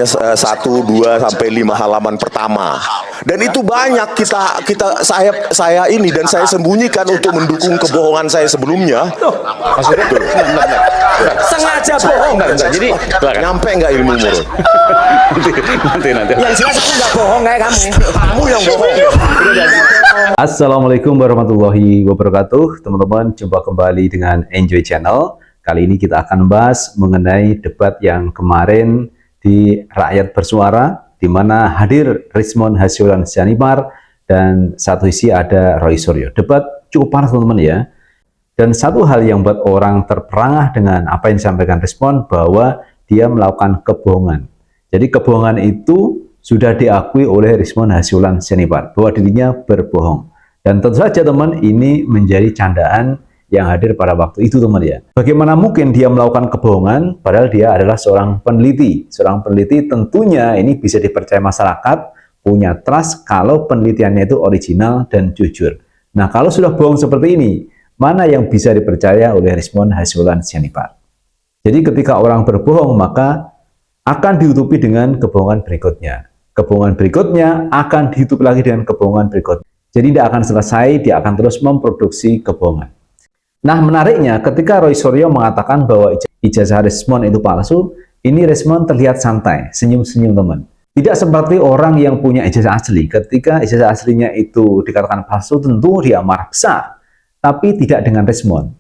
sifatnya 1, 2 sampai 5 halaman pertama. Dan itu banyak saya ini dan saya sembunyikan untuk mendukung kebohongan saya sebelumnya. Maksudnya? Sengaja bohong. Jadi nyampe nggak ilmu Murun? nanti. Yang jelas aku nggak bohong kayak kamu. Kamu yang bohong. Assalamualaikum warahmatullahi wabarakatuh. Teman-teman, jumpa kembali dengan Enjoy Channel. Kali ini kita akan membahas mengenai debat yang kemarin di Rakyat Bersuara, di mana hadir Rizmon Hasyolan Syahipar dan satu sisi ada Roy Suryo. Debat cukup panas teman-teman ya. Dan satu hal yang buat orang terperangah dengan apa yang disampaikan Rizmon, bahwa dia melakukan kebohongan. Jadi kebohongan itu sudah diakui oleh Rizmon Hasyolan Syahipar bahwa dirinya berbohong. Dan tentu saja teman, ini menjadi candaan yang hadir pada waktu itu teman ya. Bagaimana mungkin dia melakukan kebohongan padahal dia adalah seorang peneliti. Seorang peneliti tentunya ini bisa dipercaya masyarakat, punya trust kalau penelitiannya itu original dan jujur. Nah, kalau sudah bohong seperti ini, mana yang bisa dipercaya oleh Rizmon Hasyolan Syahipar? Jadi ketika orang berbohong, maka akan ditutupi dengan kebohongan berikutnya. Kebohongan berikutnya akan ditutupi lagi dengan kebohongan berikutnya. Jadi tidak akan selesai, dia akan terus memproduksi kebohongan. Nah, menariknya ketika Roy Suryo mengatakan bahwa ijazah Rizmon itu palsu, ini Rizmon terlihat santai, senyum-senyum teman. Tidak seperti orang yang punya ijazah asli. Ketika ijazah aslinya itu dikatakan palsu, tentu dia marah besar. Tapi tidak dengan Rizmon.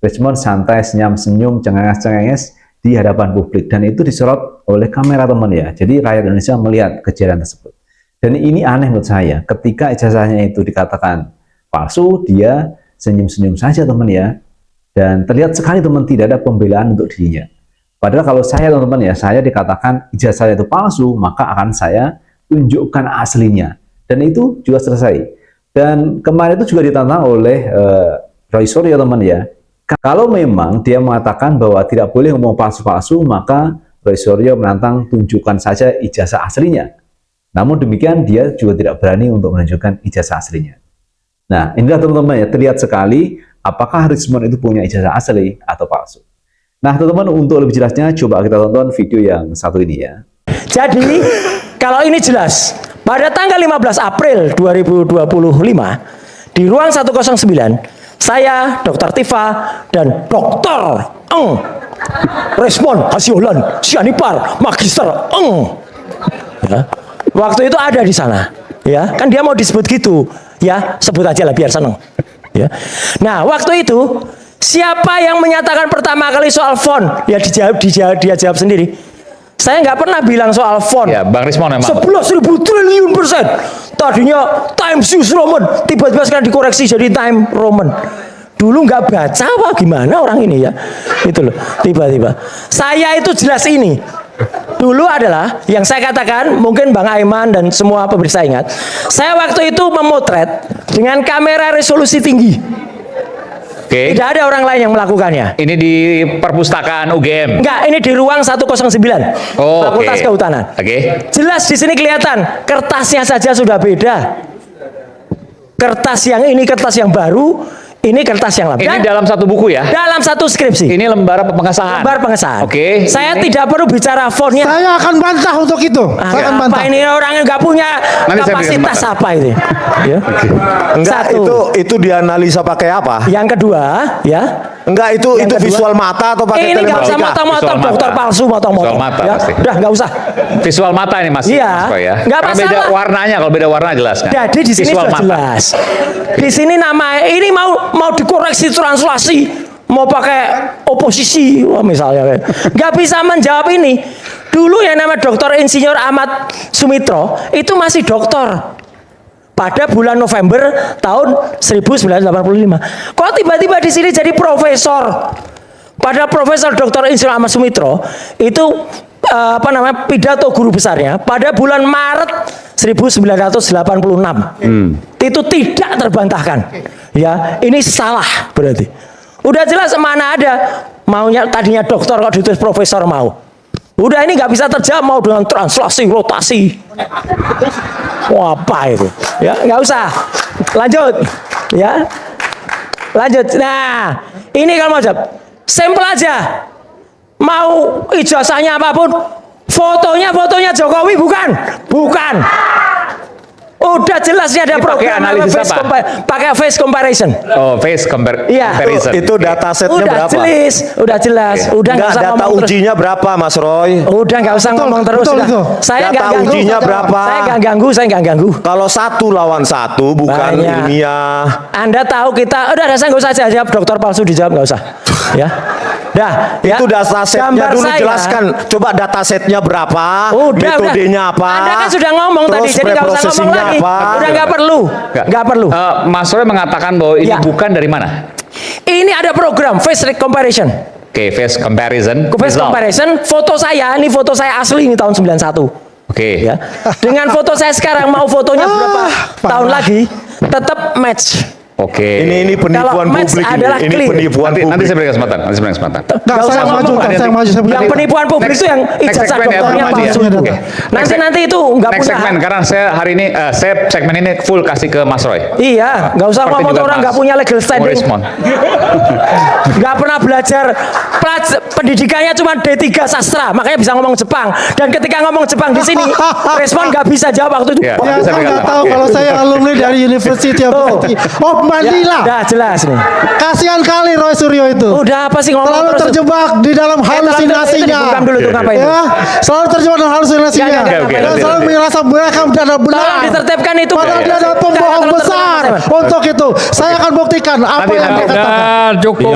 Rizmon santai, senyum-senyum, cengenges-cengenges di hadapan publik. Dan itu disorot oleh kamera teman ya. Jadi rakyat Indonesia melihat kejadian tersebut. Dan ini aneh menurut saya. Ketika ijazahnya itu dikatakan palsu, dia senyum-senyum saja teman ya, dan terlihat sekali teman tidak ada pembelaan untuk dirinya. Padahal kalau saya teman-teman ya, saya dikatakan ijazah itu palsu, maka akan saya tunjukkan aslinya, dan itu juga selesai. Dan kemarin itu juga ditantang oleh Roy Suryo teman ya. Kalau memang dia mengatakan bahwa tidak boleh ngomong palsu-palsu, maka Roy Suryo menantang tunjukkan saja ijazah aslinya. Namun demikian dia juga tidak berani untuk menunjukkan ijazah aslinya. Nah, inilah teman-teman ya, terlihat sekali apakah Rizmon itu punya ijazah asli atau palsu. Nah, teman-teman, untuk lebih jelasnya coba kita tonton video yang satu ini ya. Jadi, kalau ini jelas, pada tanggal 15 April 2025 di ruang 109, saya, Dr. Tifa dan Dr. Rizmon Hasyolan Syahipar, Magister ya, waktu itu ada di sana. Ya, kan dia mau disebut gitu. Ya, sebut aja lah biar seneng. Ya. Nah, waktu itu siapa yang menyatakan pertama kali soal font? Ya dia jawab sendiri. Saya nggak pernah bilang soal font. Ya, Bang Rizmon memang. 11.000 triliun %. Tadinya Times New Roman, tiba-tiba sekarang dikoreksi jadi Time Roman. Dulu nggak baca apa gimana orang ini ya. Itu loh, tiba-tiba. Saya itu jelas ini. Dulu adalah yang saya katakan, mungkin Bang Aiman dan semua pemirsa ingat, saya waktu itu memotret dengan kamera resolusi tinggi. Oke. Tidak ada orang lain yang melakukannya. Ini di perpustakaan UGM. Enggak, ini di ruang 109. Oh, Fakultas Kehutanan. Oke. Jelas di sini kelihatan, kertasnya saja sudah beda. Kertas yang ini kertas yang baru, ini kertas yang lama. Ini dalam satu buku ya? Dalam satu skripsi. Ini lembar pengesahan. Lembar pengesahan. Oke. Saya tidak perlu bicara fontnya. Saya akan bantah untuk itu. Saya akan bantah. Apa ini orang yang nggak punya Nanti saya kapasitas berikan apa itu? Ya. Enggak, Satu. itu dianalisa pakai apa? Yang kedua, ya. Enggak, itu kedua, visual mata atau pakai ini nggak usah telematika? motong-motong, Visual dokter mata. palsu motong-motong. Visual mata Ya. pasti. Udah nggak usah. Visual mata ini Mas. Iya. Mas Roy, ya. Nggak Karena beda masalah. warnanya, kalau beda warna jelas kan. Jadi di sini Visual sudah mata. jelas. Di sini nama ini mau dikoreksi translasi, mau pakai oposisi misalnya, nggak bisa menjawab ini. Dulu yang nama Dr. Insinyur Ahmad Sumitro itu masih doktor pada bulan November tahun 1985. Kok tiba-tiba di sini jadi profesor? Pada Profesor Dr. Insinyur Ahmad Sumitro itu pidato guru besarnya pada bulan Maret 1986. Itu tidak terbantahkan. Ya, ini salah berarti. Udah jelas mana ada maunya tadinya dokter kok ditulis profesor mau. Udah ini nggak bisa terjawab mau dengan translasi rotasi. Wah, apa itu? Ya, nggak usah. Lanjut. Ya. Lanjut. Nah, ini kalau mau jawab, simpel aja. Mau ijazahnya apapun, Fotonya Jokowi bukan? Bukan. Udah jelas ini ada Ini pakai program analisis apa? pakai face comparison. Oh, face Iya. comparison. Itu datasetnya Udah berapa? udah jelas. Udah nggak Enggak, usah data ngomong terus. ujinya berapa, Mas Roy? Udah nggak usah ngomong terus. betul Udah. itu. Saya Data nggak ganggu. ujinya berapa? Saya nggak ganggu. Kalau 1 lawan 1 bukan Banyak. ilmiah. Anda tahu kita, udah saya nggak usah jawab, dokter palsu dijawab nggak usah. Ya. Dah, ya. Itu datasetnya Gambar dulu saya. jelaskan. Coba datasetnya berapa? Udah. Metodenya apa? Anda kan sudah ngomong tadi, Terus jadi nggak usah ngomong preprocessingnya lagi. apa? Udah nggak perlu. Nggak perlu. Mas Roy mengatakan bahwa ini Ya. bukan dari mana? Ini ada program face comparison. Oke, face comparison. Face result. comparison, foto saya, ini foto saya asli ini tahun 91. Oke. Ya. Dengan foto saya sekarang mau fotonya berapa tahun lagi, tetap match. Oke. Ini penipuan Kalau match publik adalah ini clear. penipuan Nanti publik. saya beri kesempatan. Nggak, saya maju, Pak. saya maju. Yang penipuan publik Next- itu yang next ijazah segmen ya, dokternya Bang Madi ya. palsu itu. Oke. Nanti itu nggak Next punya segmen hak. karena saya hari ini saya segmen ini full kasih ke Mas Roy. Iya, nggak usah Seperti ngomong juga orang Mas nggak punya legal standing, Morismon. nggak pernah belajar pendidikannya cuma D3 sastra, makanya bisa ngomong Jepang. Dan ketika ngomong Jepang di sini, respon nggak bisa jawab waktu itu. Ya. Ya, Saya saya nggak berkata, tahu oke. kalau saya alumni dari University of Manila. Dah jelas nih. Kasihan kali Roy Suryo itu. Udah apa sih ngomong Selalu terus? terjebak di dalam halusinasinya. Bukan dulu tuh ngapain? Ya, selalu terjebak dalam halusinasinya. Oke, oke, Dan nanti, selalu nanti. merasa mereka benar benar. Tolong ditertibkan itu. Padahal dia adalah pembohong Tolong besar. ditertibkan. Untuk itu, saya akan buktikan apa Nanti, yang nanti. dia katakan. Cukup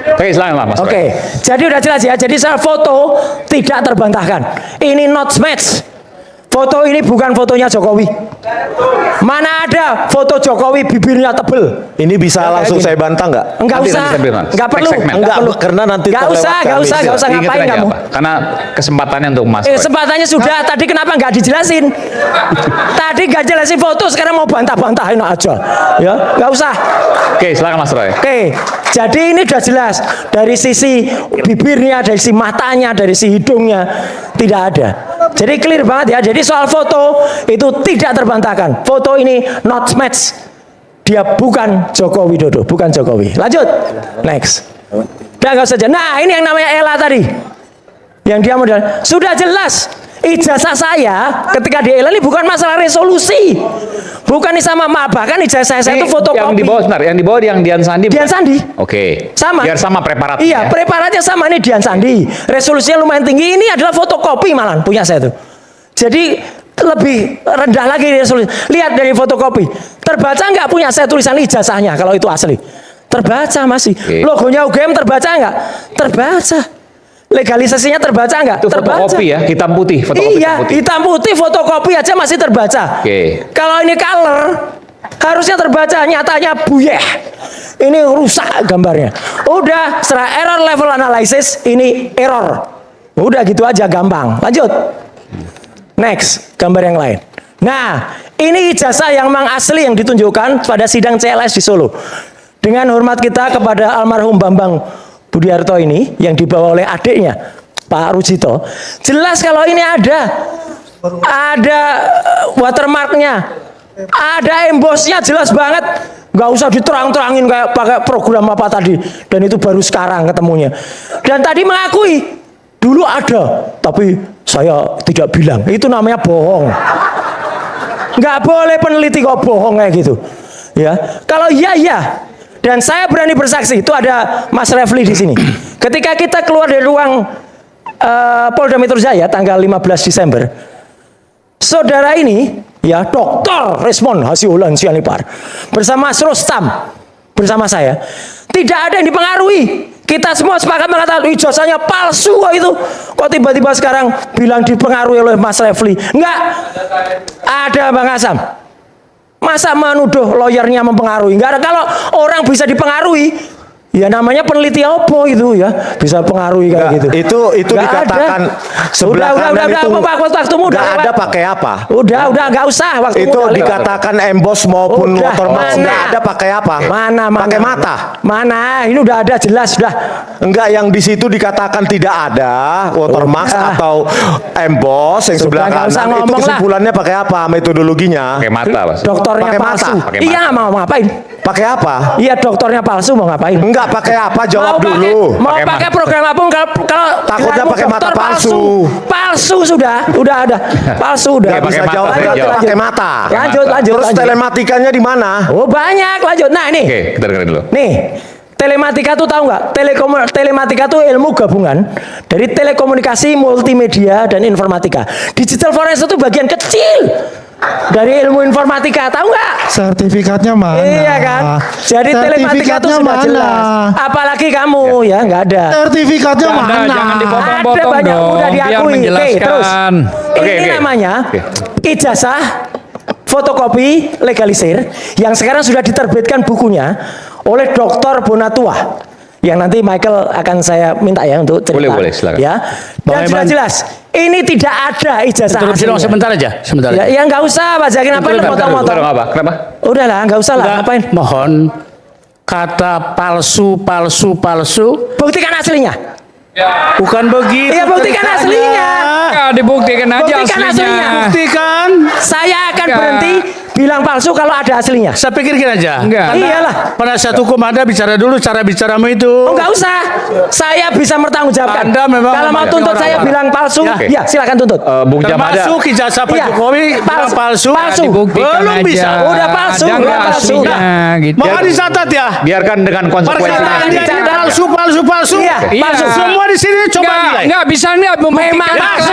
Oke, silakan Mas Roy. Oke, jadi udah jelas ya. Jadi soal foto tidak terbantahkan. Ini not match. Foto ini bukan fotonya Jokowi. Mana ada foto Jokowi bibirnya tebel? Ini bisa langsung gini. saya bantah nggak? Enggak Nanti usah, saya beri, Mas. enggak perlu, Next segment. enggak perlu. Karena nanti enggak terlewat usah, enggak kami. usah, enggak usah Ingetin ngapain aja kamu. apa? Karena kesempatannya untuk Mas Roy. Kesempatannya sudah, tadi kenapa nggak dijelasin? Tadi nggak jelasin foto, sekarang mau bantah-bantahin aja. Ya, nggak usah. Oke, silakan Mas Roy. Oke, jadi ini udah jelas dari sisi bibirnya, dari sisi matanya, dari sisi hidungnya tidak ada. Jadi clear banget ya. Jadi soal foto itu tidak terbantahkan. Foto ini not match. Dia bukan Joko Widodo, bukan Jokowi. Lanjut, next. Udah nggak usah. Nah ini yang namanya Ella tadi, yang dia modal sudah jelas. Ijazah saya ketika di Ella ini bukan masalah resolusi, bukan sama bahkan ijazah saya itu fotokopi. Yang di bawah sebentar, yang di bawah yang Dian Sandi. Dian bukan? Sandi. Oke. Sama. Biar sama preparatnya. Iya, preparatnya sama nih Dian Sandi. Resolusinya lumayan tinggi. Ini adalah fotokopi malah punya saya tuh. Jadi lebih rendah lagi resolusi. Lihat dari fotokopi. Terbaca nggak punya saya tulisan ijazahnya kalau itu asli. Terbaca masih. Oke. Logonya UGM terbaca nggak? Terbaca. Legalisasinya terbaca nggak? Itu Terbaca. fotokopi ya, hitam putih, fotokopi Iya, hitam putih fotokopi aja masih terbaca. Oke. Kalau ini color harusnya terbaca, nyatanya buyeh. Ini rusak gambarnya. Udah, setelah error level analysis ini error. Udah gitu aja gampang. Lanjut. Next, gambar yang lain. Nah, ini ijazah yang memang asli yang ditunjukkan pada sidang CLS di Solo. Dengan hormat kita kepada almarhum Bambang Budiarto ini yang dibawa oleh adiknya Pak Rujito. Jelas kalau ini ada watermarknya, ada embossnya jelas banget. Nggak usah diterang-terangin kayak pakai program apa tadi. Dan itu baru sekarang ketemunya. Dan tadi mengakui dulu ada, tapi saya tidak bilang. Itu namanya bohong. Nggak boleh peneliti kok bohong kayak gitu. Ya, kalau iya. Dan saya berani bersaksi, itu ada Mas Refli di sini. Ketika kita keluar dari ruang Polda Metro Jaya tanggal 15 Desember, saudara ini, ya Dr. Resmond Hasiolan Sianipar, bersama Mas Rostam, bersama saya, tidak ada yang dipengaruhi. Kita semua sepakat mengatakan ijazahnya palsu kok itu. Kok tiba-tiba sekarang bilang dipengaruhi oleh Mas Refli? Enggak. Ada Bang Asam. Masa menuduh lawyernya mempengaruhi? Enggak ada. Kalau orang bisa dipengaruhi, ya namanya peneliti apa itu ya, bisa pengaruhi kayak gitu. Itu Nggak dikatakan ada. sebelah kanan itu waktumu udah nggak ada lewat. pakai apa? Udah nggak usah waktumu Itu udah lewat. dikatakan emboss maupun Udah, watermark mana? nggak ada pakai apa? Mana? Pakai mata. Mana? Ini udah ada jelas sudah. Enggak, yang di situ dikatakan tidak ada watermark Udah. atau emboss yang Sudah, sebelah nggak usah kanan. Itu ngomong lah. kesimpulannya pakai apa metodologinya? Pakai mata, Mas. Dokternya Pakai mata. palsu. Pakai Iya mata. mau ngapain? Pakai apa? Iya, dokternya palsu mau ngapain? Enggak pakai apa? Jawab dulu. Mau pakai program apa? Kalau Takutnya gelarmu pakai mata dokter palsu. Palsu sudah ada. Palsu udah. Oke, pakai Bisa mata, jawab pakai nggak? jawab. Pakai mata. Lanjut. Terus telematikanya di mana? Oh, banyak. Lanjut. Nah, ini. Oke, kita dengerin dulu. Nih, telematika tuh tahu nggak? Telematika tuh ilmu gabungan dari telekomunikasi, multimedia, dan informatika. Digital forensik itu bagian kecil dari ilmu informatika, tahu nggak? Sertifikatnya mana? Iya kan? Jadi telematika itu Sertifikatnya sudah mana? jelas. Apalagi kamu ya nggak ada. Sertifikatnya Nggak ada, mana? jangan dipotong. Ada Potong banyak dong, udah biar diakui. Oke, menjelaskan. terus. Oke, Ini oke. namanya Oke. ijazah fotokopi legalisir yang sekarang sudah diterbitkan bukunya oleh Dr. Bonatua. Yang nanti Michael akan saya minta ya untuk cerita. Boleh, silakan. Ya. Dan sudah jelas, ini tidak ada ijazah Interupsi dong, aslinya. sebentar aja, sebentar Ya, aja. ya nggak usah Pak Zakin, apa Bentar, motong-motong. Kenapa? Kenapa? Udahlah, nggak usah lah, Enggak, ngapain? mohon kata palsu. Buktikan aslinya. Bukan begitu. Iya, buktikan aslinya. Ya, dibuktikan aja Buktikan aslinya. Buktikan. Saya akan Enggak. berhenti bilang palsu kalau ada aslinya. Saya pikirkan aja. Enggak. Karena Iyalah. penasihat hukum Anda bicara dulu cara bicaramu itu. Oh, nggak usah. Saya bisa bertanggungjawabkan. Anda memang kalau mau orang tuntut saya orang. bilang palsu, Ya. ya silakan tuntut. Bung Jamada. Termasuk ijazah Pak Iya. Jokowi bilang palsu. Palsu. Dibuktikan belum aja. bisa. Udah palsu, Ada udah nggak palsu. aslinya gitu. Mohon dicatat ya. Biarkan dengan konsekuensinya. Perkataan dia ini Dicatat. palsu. Iya, palsu. Semua di sini coba nilai. Enggak bisa enggak Memang palsu.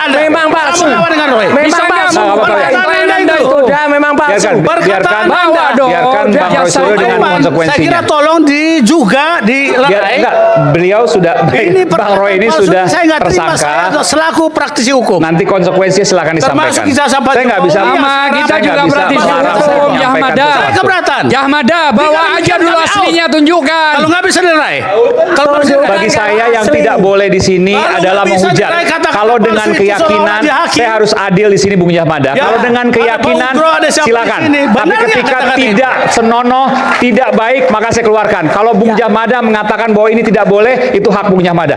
Memang palsu. Kamu lawan dengan Roy. Memang Bisa palsu. nggak Perkataan Anda itu. Udah memang palsu. Biarkan, Perkataan biarkan, Anda dong. biarkan Bang Roy Suryo dengan Saya konsekuensinya. kira tolong juga Enggak, beliau sudah, Ini Bang Roy ini palsu, sudah saya nggak terima, tersangka. saya selaku praktisi hukum. Nanti konsekuensinya silakan disampaikan. Termasuk ijazah Pak Saya nggak bisa. Jokowi. Sama Iya, kita saya juga nggak bisa praktisi melarang saya hukum, menyampaikan Yahmada. sesuatu. Saya keberatan. Yahmada, bawa Tidak, aja dulu kami out. aslinya, tunjukkan. Kalau nggak bisa nilai. Kalau nggak bisa Bagi nilai, saya yang asli. tidak boleh di sini Kalau adalah nggak bisa menghujat. nilai kata-kata Kalau palsu dengan itu keyakinan, seolah-olah dia hakim. saya harus adil di sini Bung Yahmada. Ya, Kalau dengan ada keyakinan, Bung Bro, ada siapa silakan. di sini. Tapi Benar nggak ketika kata-kata ini? tidak senonoh, tidak baik, maka saya keluarkan. Kalau Bung Yahmada mengatakan bahwa ini tidak boleh, itu hak Bung Yahmada.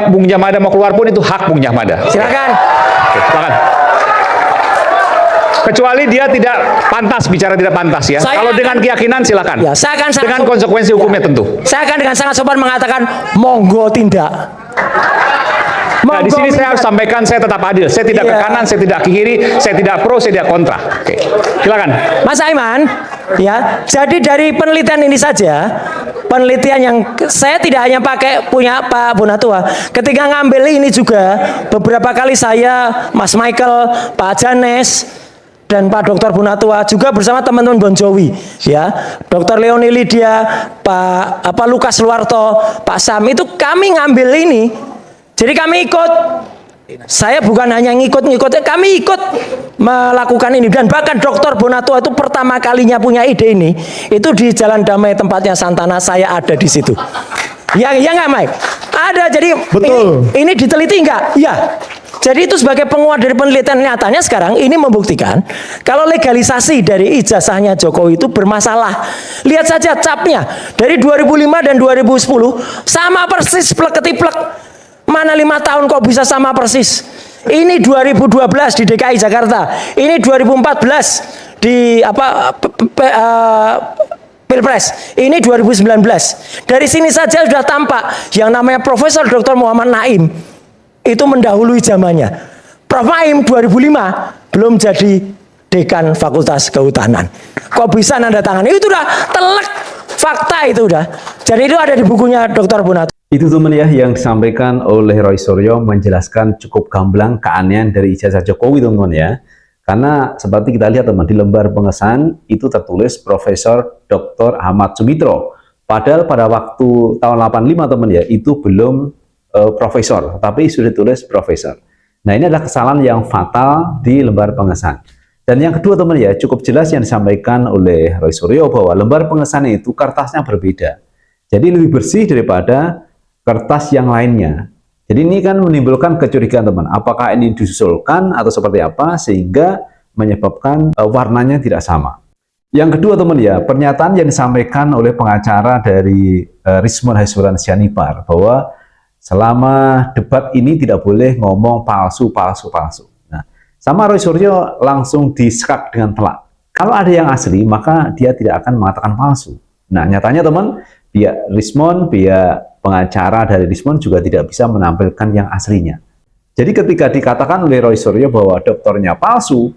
Bung Yahmada mau keluar pun itu hak Bung Yahmada. Silakan. Oke, silakan. Kecuali dia tidak pantas bicara tidak pantas ya. Saya Kalau akan- dengan keyakinan silakan. Ya, saya akan sangat dengan sopan. konsekuensi hukumnya tentu. Saya akan dengan sangat sopan mengatakan monggo tindak. Nah, di sini saya harus minta. sampaikan saya tetap adil. Saya tidak ke Iya. kanan, saya tidak ke kiri, saya tidak pro, saya tidak kontra. Oke. Silakan. Mas Aiman, ya. Jadi dari penelitian ini saja, penelitian yang saya tidak hanya pakai punya Pak Bonatua. Ketika ngambil ini juga beberapa kali saya, Mas Michael, Pak Janes, dan Pak Dr. Bonatua juga bersama teman-teman Bon Jovi, ya, Dr. Leoni Lydia, Pak Lukas Luarto, Pak Sam, itu kami ngambil ini. Jadi kami ikut. Saya bukan hanya ngikut-ngikut, kami ikut melakukan ini. Dan bahkan Dr. Bonatua itu pertama kalinya punya ide ini, itu di Jalan Damai tempatnya Santana, saya ada di situ. Ya nggak Mike? Ada, jadi Betul. ini diteliti nggak? Iya. Jadi itu sebagai penguat dari penelitian nyatanya sekarang ini membuktikan kalau legalisasi dari ijazahnya Jokowi itu bermasalah. Lihat saja capnya dari 2005 dan 2010 sama persis plek ketiplek. Mana 5 tahun kok bisa sama persis? Ini 2012 di DKI Jakarta. Ini 2014 di Pilpres. Ini 2019. Dari sini saja sudah tampak yang namanya Profesor Dr. Muhammad Naim itu mendahului zamannya. Prof Naim 2005 belum jadi dekan Fakultas Kehutanan. Kok bisa nanda tangan? Itu udah telek fakta itu udah. Jadi itu ada di bukunya Dr. Bonatua. Itu teman ya yang disampaikan oleh Roy Suryo menjelaskan cukup gamblang keanehan dari ijazah Jokowi teman ya. Karena seperti kita lihat teman di lembar pengesahan itu tertulis Profesor Dr. Ahmad Sumitro. Padahal pada waktu tahun 85 teman ya itu belum profesor, tapi sudah ditulis profesor. Nah ini adalah kesalahan yang fatal di lembar pengesahan. Dan yang kedua teman ya cukup jelas yang disampaikan oleh Roy Suryo bahwa lembar pengesahan itu kertasnya berbeda. Jadi lebih bersih daripada kertas yang lainnya. Jadi ini kan menimbulkan kecurigaan teman. Apakah ini disusulkan atau seperti apa sehingga menyebabkan warnanya tidak sama. Yang kedua teman ya, pernyataan yang disampaikan oleh pengacara dari Rismon Haisuran Sianipar bahwa selama debat ini tidak boleh ngomong palsu. Nah, sama Roy Suryo langsung disekak dengan telak. Kalau ada yang asli, maka dia tidak akan mengatakan palsu. Nah, nyatanya teman, pihak Rismond, pihak pengacara dari Rismond juga tidak bisa menampilkan yang aslinya. Jadi ketika dikatakan oleh Roy Suryo bahwa dokternya palsu,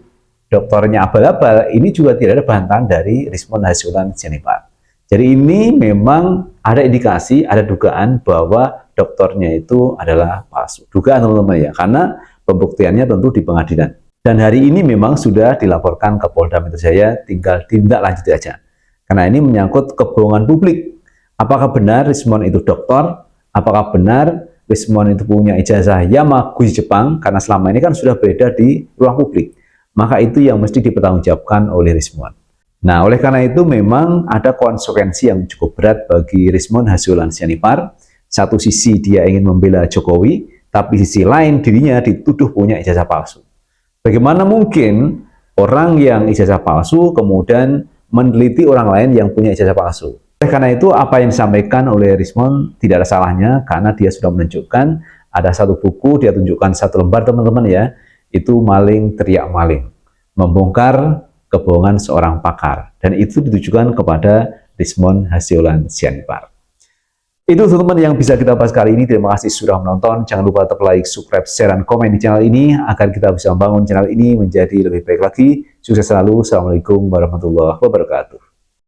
dokternya abal-abal, ini juga tidak ada bantahan dari Rismond Hasyolan Sianipar. Jadi ini memang ada indikasi, ada dugaan bahwa dokternya itu adalah palsu. Dugaan teman-teman ya, karena pembuktiannya tentu di pengadilan. Dan hari ini memang sudah dilaporkan ke Polda Metro Jaya, tinggal tindak lanjut aja. Karena ini menyangkut kebohongan publik. Apakah benar Rismond itu dokter? Apakah benar Rismond itu punya ijazah Yamaguchi Jepang? Karena selama ini kan sudah beredar di ruang publik. Maka itu yang mesti dipertanggungjawabkan oleh Rismond. Nah, oleh karena itu memang ada konsekuensi yang cukup berat bagi Rismond Hasyolan Sianipar. Satu sisi dia ingin membela Jokowi, tapi sisi lain dirinya dituduh punya ijazah palsu. Bagaimana mungkin orang yang ijazah palsu kemudian meneliti orang lain yang punya ijazah palsu? Oleh karena itu, apa yang disampaikan oleh Rismond tidak ada salahnya karena dia sudah menunjukkan ada satu buku, dia tunjukkan satu lembar teman-teman ya, itu Maling Teriak Maling, membongkar kebohongan seorang pakar, dan itu ditujukan kepada Rismond Hasyolan Sianipar. Itu teman-teman yang bisa kita bahas kali ini. Terima kasih sudah menonton. Jangan lupa tetap like, subscribe, share, dan komen di channel ini agar kita bisa membangun channel ini menjadi lebih baik lagi. Sukses selalu. Assalamualaikum warahmatullahi wabarakatuh.